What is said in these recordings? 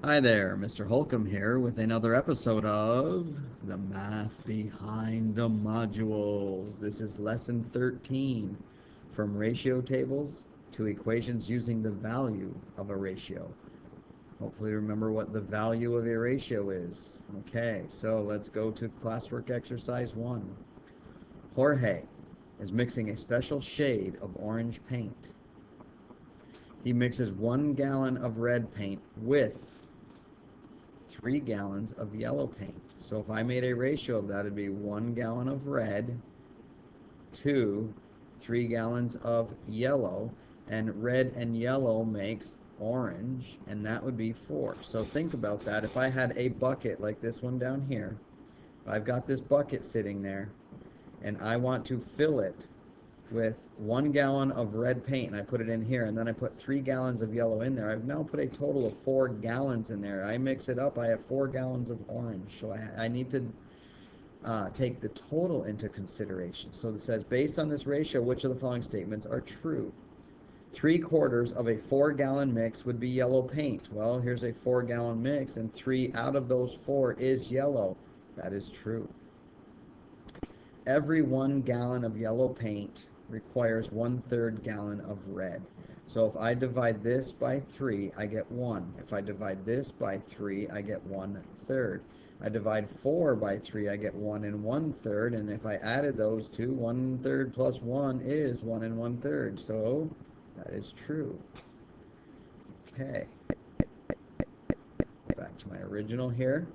Hi there, Mr. Holcomb here with another episode of The Math Behind the Modules. This is lesson 13, from ratio tables to equations using the value of a ratio. Hopefully you remember what the value of a ratio is. Okay, so let's go to classwork exercise 1. Jorge is mixing a special shade of orange paint. He mixes 1 gallon of red paint with 3 gallons of yellow paint. So if I made a ratio of that, it'd be 1 gallon of red to 3 gallons of yellow, and red and yellow makes orange, and that would be 4. So think about that. If I had a bucket like this one down here, I've got this bucket sitting there, and I want to fill it with 1 gallon of red paint, and I put it in here, and then I put 3 gallons of yellow in there. I've now put a total of 4 gallons in there. I mix it up, I have 4 gallons of orange. So I need to take the total into consideration. So it says, based on this ratio, which of the following statements are true? 3/4 of a 4-gallon mix would be yellow paint. Well, here's a 4-gallon mix, and 3 out of those 4 is yellow. That is true. Every 1 gallon of yellow paint requires 1/3 gallon of red. So if I divide this by 3, I get 1. If I divide this by 3, I get 1/3. I divide 4 by 3, I get 1 and 1/3. And if I added those two, 1/3 plus 1 is 1 and 1/3. So that is true. Okay. Back to my original here.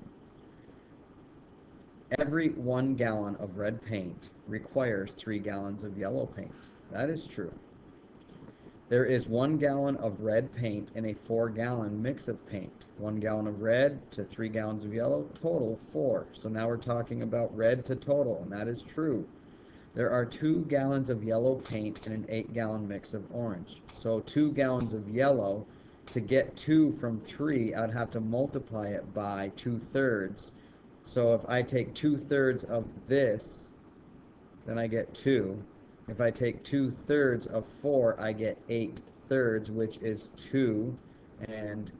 Every 1 gallon of red paint requires 3 gallons of yellow paint. That is true. There is 1 gallon of red paint in a 4-gallon mix of paint. 1 gallon of red to 3 gallons of yellow, total 4. So now we're talking about red to total, and that is true. There are 2 gallons of yellow paint in an 8-gallon mix of orange. So 2 gallons of yellow, to get 2 from 3, I'd have to multiply it by 2/3. So if I take 2/3 of this, then I get 2. If I take 2/3 of 4, I get 8/3, which is 2 and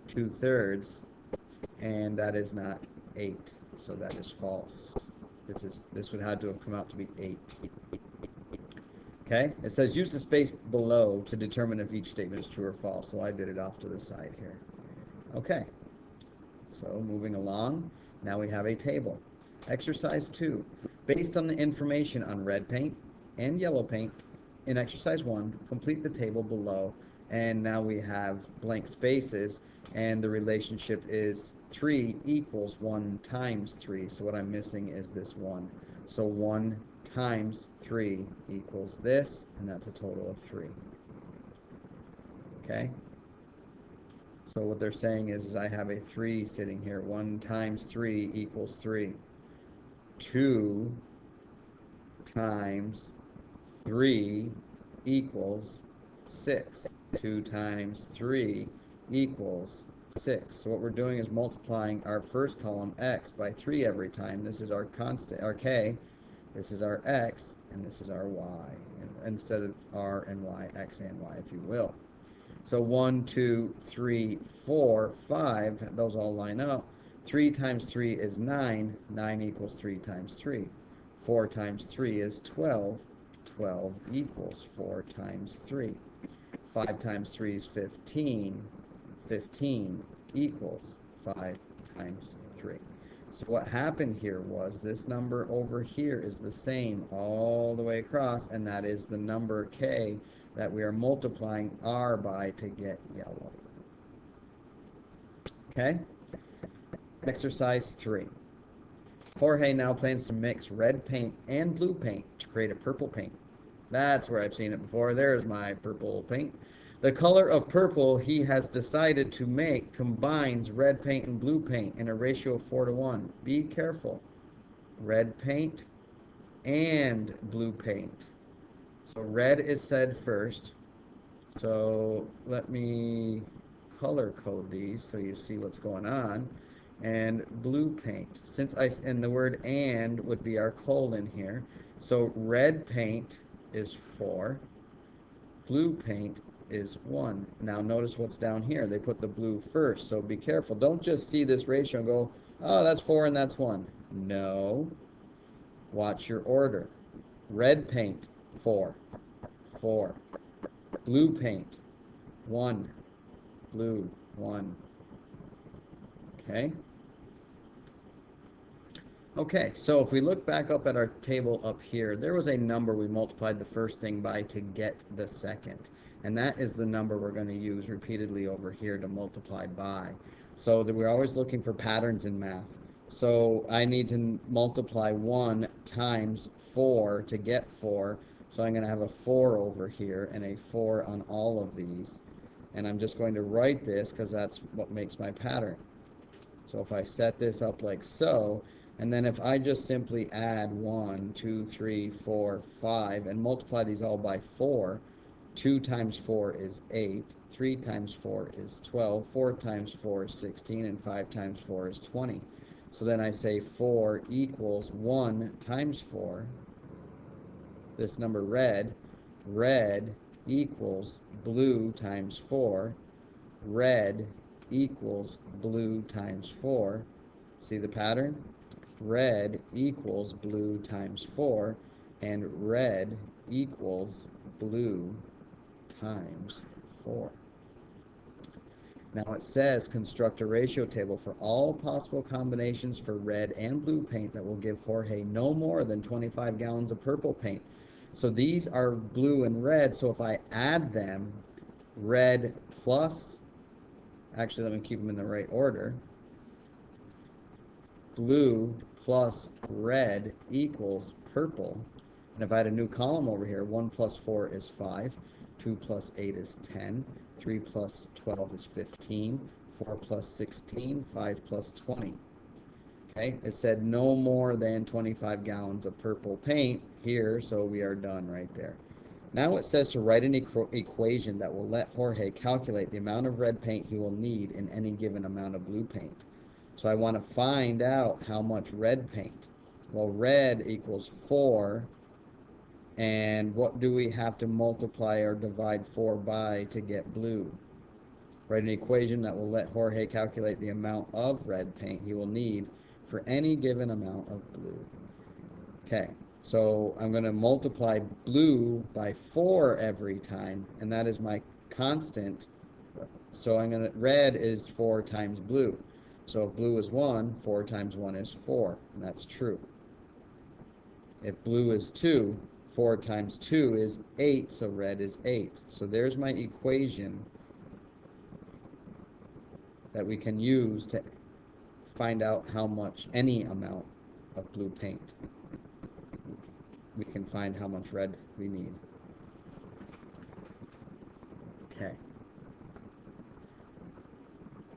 2/3, and that is not 8. So that is false. This would have to have come out to be 8. Okay, it says use the space below to determine if each statement is true or false. So I did it off to the side here. Okay, so moving along. Now we have a table. Exercise 2. Based on the information on red paint and yellow paint in exercise 1, complete the table below. And now we have blank spaces, and the relationship is 3 equals 1 times 3. So what I'm missing is this 1. So 1 times 3 equals this, and that's a total of 3. Okay? So what they're saying is I have a 3 sitting here. 1 times 3 equals 3. 2 times 3 equals 6. 2 times 3 equals 6. So what we're doing is multiplying our first column, x, by 3 every time. This is our constant, our k. This is our x, and this is our y. Instead of r and y, x and y, if you will. So 1, 2, 3, 4, 5, those all line up. 3 times 3 is 9. 9 equals 3 times 3. 4 times 3 is 12. 12 equals 4 times 3. 5 times 3 is 15. 15 equals 5 times 3. So what happened here was this number over here is the same all the way across, and that is the number k that we are multiplying r by to get yellow. Okay? Exercise 3. Jorge now plans to mix red paint and blue paint to create a purple paint. That's where I've seen it before. There's my purple paint. The color of purple he has decided to make combines red paint and blue paint in a ratio of 4:1. Be careful. Red paint and blue paint. So red is said first. So let me color code these so you see what's going on. And blue paint. And the word and would be our colon here. So red paint is 4. Blue paint is 1. Now notice what's down here. They put the blue first, so be careful. Don't just see this ratio and go, oh, that's 4 and that's 1. No. Watch your order. Red paint, 4. 4. Blue paint, 1. Blue, 1. Okay? Okay, so if we look back up at our table up here, there was a number we multiplied the first thing by to get the second. And that is the number we're going to use repeatedly over here to multiply by. So that we're always looking for patterns in math. So I need to multiply 1 times 4 to get 4. So I'm going to have a 4 over here and a 4 on all of these. And I'm just going to write this because that's what makes my pattern. So if I set this up like so, and then if I just simply add 1, 2, 3, 4, 5, and multiply these all by 4, 2 times 4 is 8, 3 times 4 is 12, 4 times 4 is 16, and 5 times 4 is 20. So then I say 4 equals 1 times 4, this number red equals blue times 4, red equals blue times 4. See the pattern? Red equals blue times 4, and red equals blue times 4. Now it says construct a ratio table for all possible combinations for red and blue paint that will give Jorge no more than 25 gallons of purple paint. So these are blue and red, so if I add them, red plus, actually let me keep them in the right order, blue plus red equals purple. And if I had a new column over here, 1 plus 4 is 5, 2 plus 8 is 10, 3 plus 12 is 15, 4 plus 16, 5 plus 20. Okay, it said no more than 25 gallons of purple paint here, so we are done right there. Now it says to write an equation that will let Jorge calculate the amount of red paint he will need in any given amount of blue paint. So I want to find out how much red paint. Well, red equals 4, and what do we have to multiply or divide 4 by to get blue? Write an equation that will let Jorge calculate the amount of red paint he will need for any given amount of blue. Okay, so I'm going to multiply blue by 4 every time, and that is my constant. So I'm going to, red is 4 times blue. So if blue is 1, 4 times 1 is 4, and that's true. If blue is 2, 4 times 2 is 8, so red is 8. So there's my equation that we can use to find out how much, any amount of blue paint. We can find how much red we need. Okay.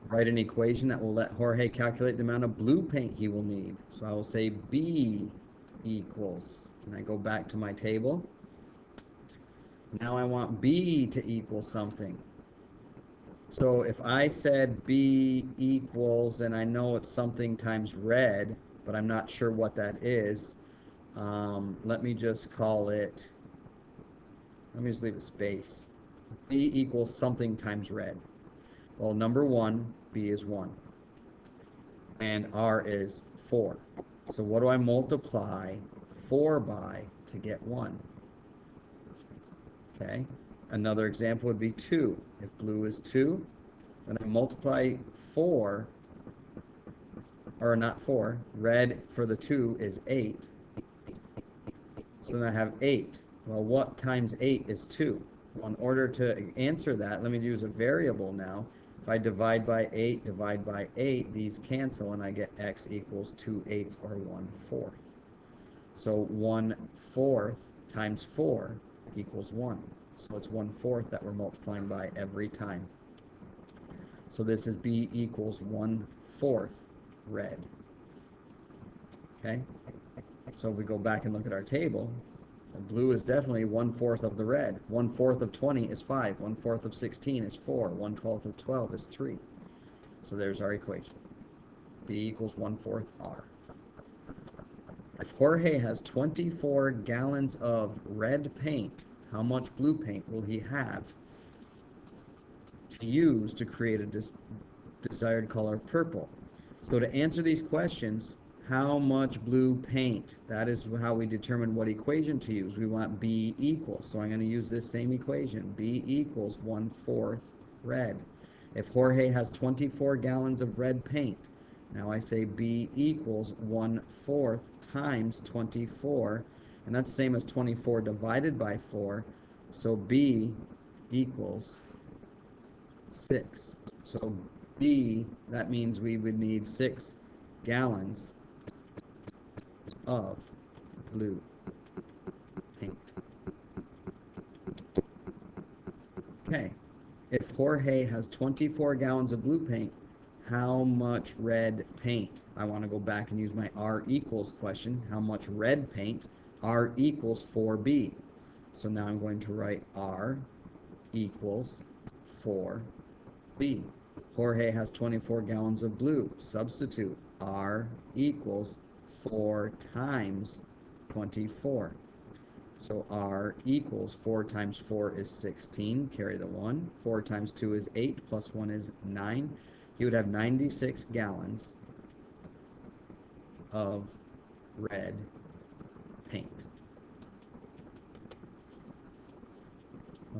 Write an equation that will let Jorge calculate the amount of blue paint he will need. So I will say B equals, and I go back to my table. Now I want B to equal something. So if I said B equals, and I know it's something times red, but I'm not sure what that is, let me just call it, let me just leave a space. B equals something times red. Well, number 1, B is 1, and R is 4. So what do I multiply 4 by to get 1? Okay, another example would be 2. If blue is 2, then I multiply 4, or not 4, red for the 2 is 8. So then I have 8. Well, what times 8 is 2? Well, in order to answer that, let me use a variable now. If I divide by 8, these cancel, and I get x equals 2/8 or 1/4. So 1/4 times 4 equals 1. So it's 1/4 that we're multiplying by every time. So this is B equals 1/4 red. Okay? So if we go back and look at our table, blue is definitely 1/4 of the red. 1/4 of 20 is 5. 1/4 of 16 is 4. 1/12 of 12 is 3. So there's our equation. B equals 1/4 R. If Jorge has 24 gallons of red paint, how much blue paint will he have? to use to create a desired color of purple. So to answer these questions, how much blue paint? That is how we determine what equation to use. We want B equals. So I'm going to use this same equation. B equals 1/4 red. If Jorge has 24 gallons of red paint, now I say B equals 1/4 times 24, and that's the same as 24 divided by 4. So B equals 6. So B, that means we would need 6 gallons of blue paint. Okay, if Jorge has 24 gallons of blue paint, how much red paint? I want to go back and use my R equals question. How much red paint? R equals 4B. So now I'm going to write R equals 4B. Jorge has 24 gallons of blue. Substitute. R equals 4 times 24. So R equals 4 times 4 is 16. Carry the 1. 4 times 2 is 8. Plus 1 is 9. He would have 96 gallons of red paint.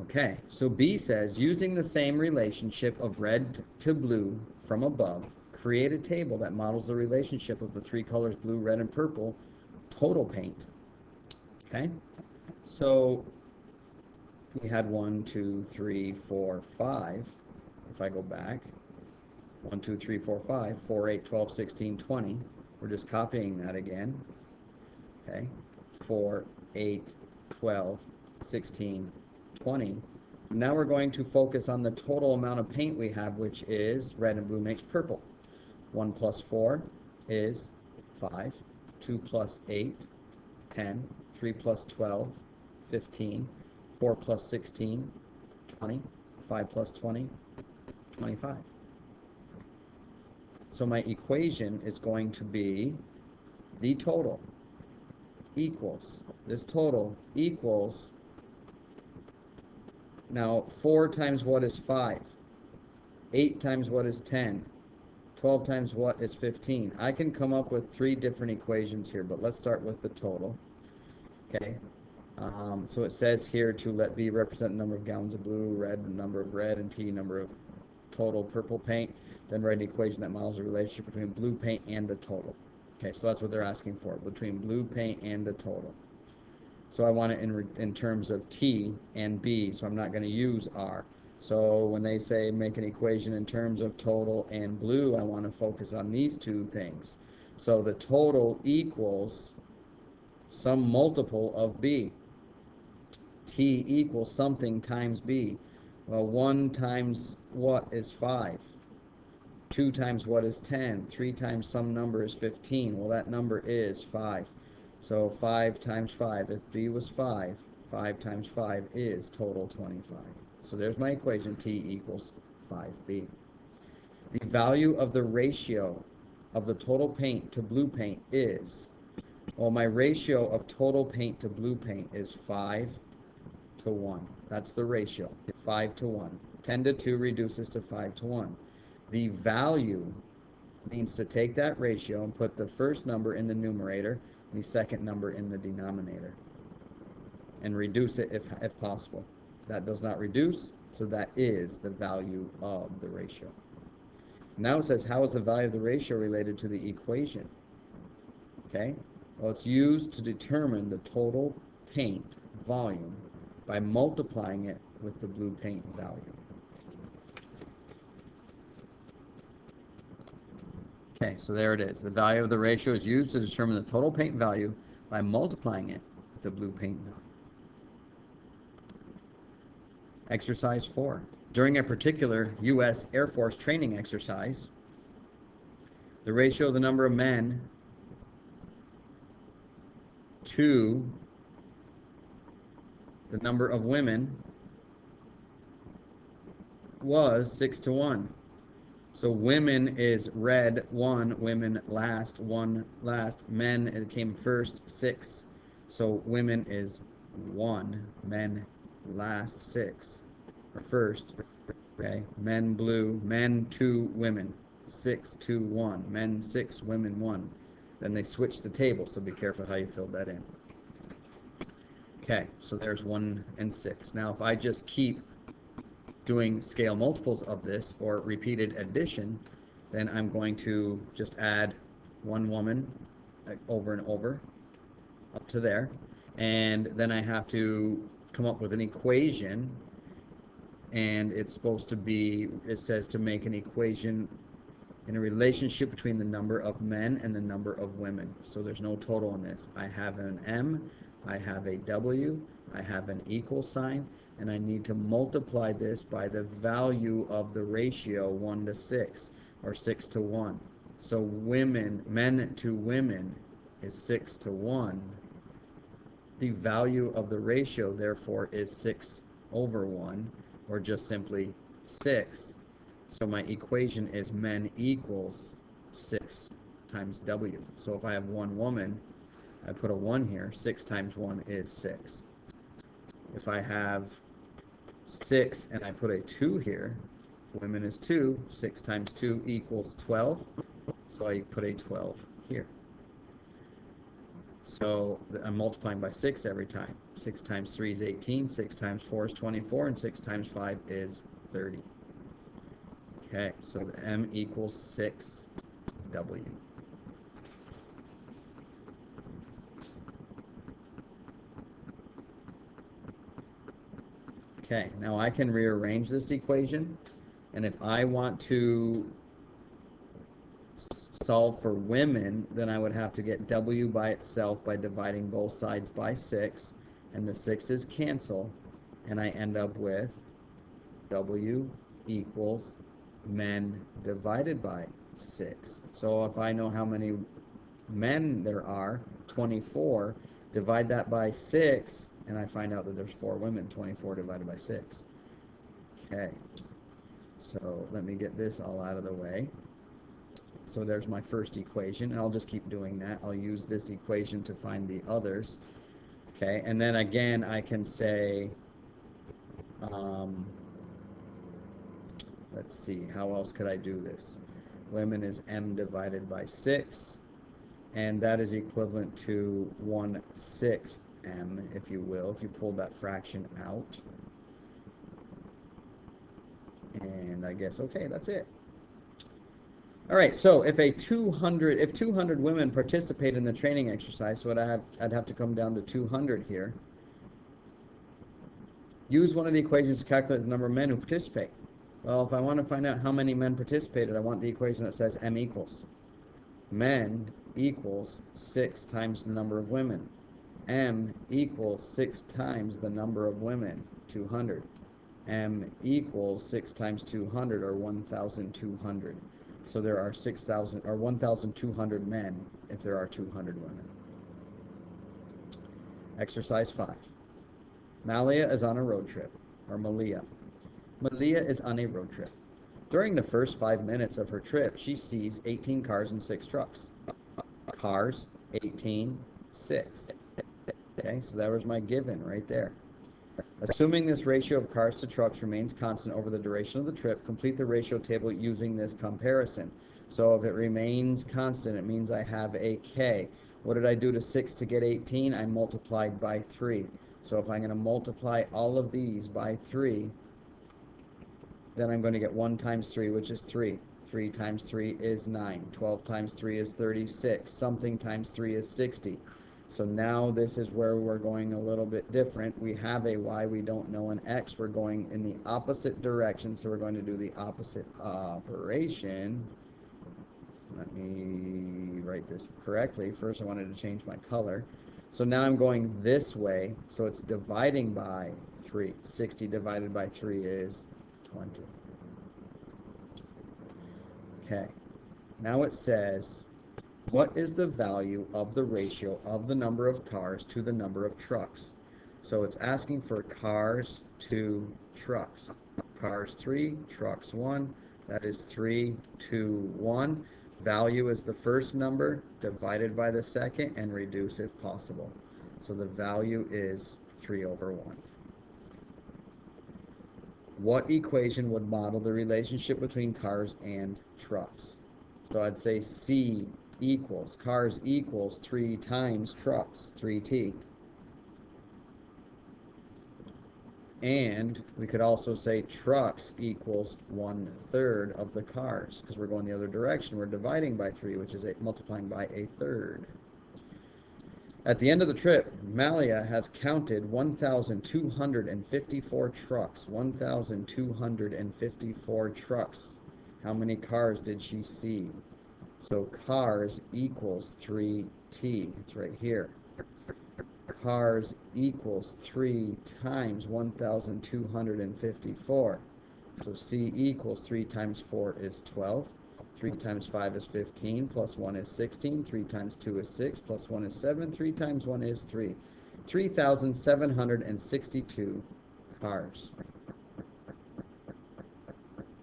Okay, so B says, using the same relationship of red to blue from above, create a table that models the relationship of the three colors blue, red, and purple total paint. Okay, so we had 1, 2, 3, 4, 5. If I go back, 1, 2, 3, 4, 5, 4, 8, 12, 16, 20. We're just copying that again. Okay, 4, 8, 12, 16, 20. Now we're going to focus on the total amount of paint we have, which is red and blue makes purple. 1 plus 4 is 5. 2 plus 8, 10. 3 plus 12, 15. 4 plus 16, 20. 5 plus 20, 25. So my equation is going to be the total equals, this total equals, now 4 times what is 5? 8 times what is 10? 12 times what is 15? I can come up with 3 different equations here, but let's start with the total. Okay, so it says here to let B represent the number of gallons of blue, red, number of red, and T, number of total purple paint. Then write an equation that models the relationship between blue paint and the total. Okay, so that's what they're asking for, between blue paint and the total. So I want it in terms of T and B, so I'm not going to use R. So when they say make an equation in terms of total and blue, I want to focus on these two things. So the total equals some multiple of B. T equals something times B. Well, 1 times what is 5? 2 times what is 10? 3 times some number is 15. Well, that number is 5. So 5 times 5, if B was 5, 5 times 5 is total 25. So there's my equation, T equals 5B. The value of the ratio of the total paint to blue paint is, well, my ratio of total paint to blue paint is 5 to 1. That's the ratio, 5 to 1. 10 to 2 reduces to 5 to 1. The value means to take that ratio and put the first number in the numerator and the second number in the denominator and reduce it if possible. That does not reduce, so that is the value of the ratio. Now it says, how is the value of the ratio related to the equation? Okay, well, it's used to determine the total paint volume by multiplying it with the blue paint value. Okay, so there it is. The value of the ratio is used to determine the total paint value by multiplying it with the blue paint value. Exercise 4. During a particular U.S. Air Force training exercise, the ratio of the number of men to the number of women was 6 to 1. So women is red 1, women last 1 last, men it came first 6. So women is 1, men last 6 or first. Okay, men blue, men 2 women, 6 2 1, men 6 women 1. Then they switch the table, so be careful how you fill that in. Okay, so there's 1 and 6. Now if I just keep doing scale multiples of this or repeated addition, then I'm going to just add 1 woman over and over up to there, and then I have to come up with an equation, and it's supposed to be, it says to make an equation in a relationship between the number of men and the number of women. So there's no total in this. I have an M, I have a W, I have an equal sign, and I need to multiply this by the value of the ratio 1 to 6 or 6 to 1. So men to women is 6 to 1. The value of the ratio therefore is 6 over 1, or just simply 6. So my equation is men equals 6 times W. So if I have 1 woman, I put a 1 here. 6 times 1 is 6. If I have 6 and I put a 2 here, women is 2. 6 times 2 equals 12. So I put a 12 here. So I'm multiplying by 6 every time. 6 times 3 is 18. 6 times 4 is 24. And 6 times 5 is 30. Okay, so the M equals 6W. Okay, now I can rearrange this equation, and if I want to solve for women, then I would have to get W by itself by dividing both sides by 6, and the 6's cancel, and I end up with W equals men divided by 6. So if I know how many men there are, 24, divide that by 6, and I find out that there's 4 women. 24 divided by 6. Okay, so let me get this all out of the way. So there's my first equation, and I'll just keep doing that. I'll use this equation to find the others. Okay, and then again I can say, let's see, how else could I do this? Women is M divided by 6, and that is equivalent to 1/6 M, if you will, if you pull that fraction out. And I guess, okay, that's it. All right, so if 200 women participate in the training exercise, so I'd have to come down to 200 here. Use one of the equations to calculate the number of men who participate. Well, if I want to find out how many men participated, I want the equation that says M equals. Men equals 6 times the number of women. M equals 6 times the number of women, 200. M equals 6 times 200, or 1,200. So there are 6,000 or 1,200 men if there are 200 women. Exercise 5. Malia is on a road trip, or Malia. Malia is on a road trip. During the first 5 minutes of her trip, she sees 18 cars and 6 trucks. Cars, 18, 6. Okay, so that was my given right there. Assuming this ratio of cars to trucks remains constant over the duration of the trip, complete the ratio table using this comparison. So if it remains constant, it means I have a K. What did I do to 6 to get 18? I multiplied by 3. So if I'm going to multiply all of these by 3, then I'm going to get 1 times 3, which is 3. 3 times 3 is 9. 12 times 3 is 36. Something times 3 is 60. So now this is where we're going a little bit different. We have a Y, we don't know an X. We're going in the opposite direction, so we're going to do the opposite operation. Let me write this correctly. First, I wanted to change my color. So now I'm going this way, so it's dividing by 3. 60 divided by 3 is 20. Okay, now it says, what is the value of the ratio of the number of cars to the number of trucks? So it's asking for cars to trucks. Cars 3, trucks 1. That is 3 to 1. Value is the first number divided by the second and reduce if possible. So the value is 3 over 1. What equation would model the relationship between cars and trucks? So I'd say C equals, cars equals 3 times trucks, 3T. And we could also say trucks equals 1/3 of the cars, because we're going the other direction. We're dividing by 3, which is multiplying by 1/3. At the end of the trip, Malia has counted 1,254 trucks. 1,254 trucks. How many cars did she see? So cars equals 3T. It's right here. Cars equals 3 times 1,254. So C equals 3 times 4 is 12. 3 times 5 is 15, plus 1 is 16. 3 times 2 is 6, plus 1 is 7. 3 times 1 is 3. 3,762 cars.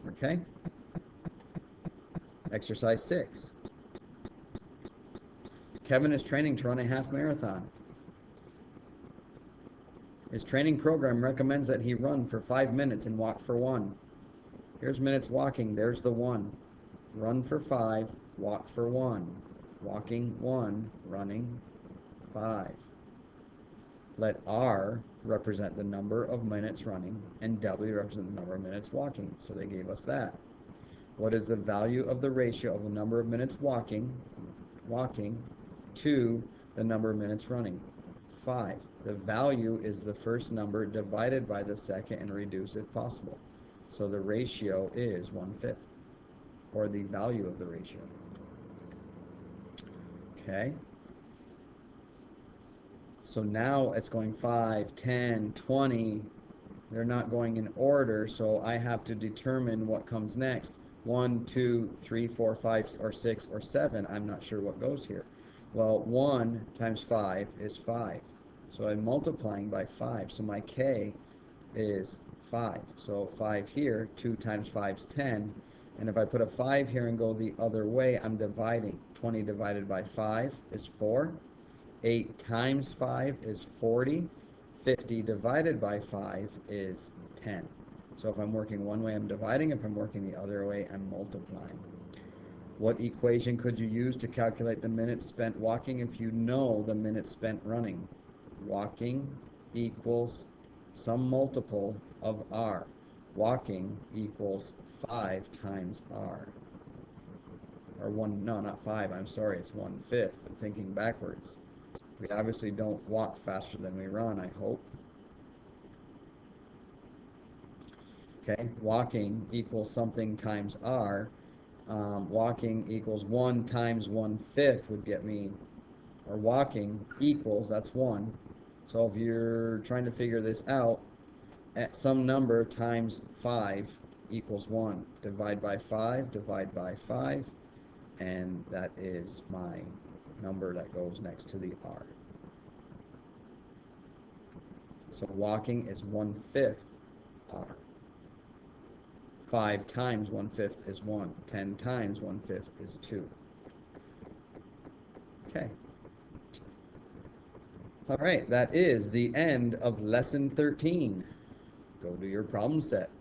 Okay? Exercise 6. Kevin is training to run a half marathon. His training program recommends that he run for 5 minutes and walk for 1. Here's minutes walking. There's the 1. Run for 5, walk for 1. Walking 1, running 5. Let R represent the number of minutes running and W represent the number of minutes walking. So they gave us that. What is the value of the ratio of the number of minutes walking to the number of minutes running? 5. The value is the first number divided by the second and reduce if possible. So the ratio is 1/5, or the value of the ratio. Okay. So now it's going 5, 10, 20. They're not going in order, so I have to determine what comes next. 1, 2, 3, 4, 5, or 6, or 7. I'm not sure what goes here. Well, 1 times 5 is 5. So I'm multiplying by 5. So my K is 5. So 5 here, 2 times 5 is 10. And if I put a 5 here and go the other way, I'm dividing. 20 divided by 5 is 4. 8 times 5 is 40. 50 divided by 5 is 10. So if I'm working one way, I'm dividing. If I'm working the other way, I'm multiplying. What equation could you use to calculate the minutes spent walking if you know the minutes spent running? Walking equals some multiple of R. Walking equals 5 times R. Or 1, no, not 5, I'm sorry, it's 1/5. I'm thinking backwards. We obviously don't walk faster than we run, I hope. Okay, walking equals something times R. Walking equals 1 times 1/5 would get me, or walking equals, that's 1. So if you're trying to figure this out, at some number times 5 equals 1. Divide by 5, divide by 5, and that is my number that goes next to the R. So walking is 1/5 R. 5 times 1/5 is 1. 10 times 1/5 is 2. Okay. All right, that is the end of lesson 13. Go do your problem set.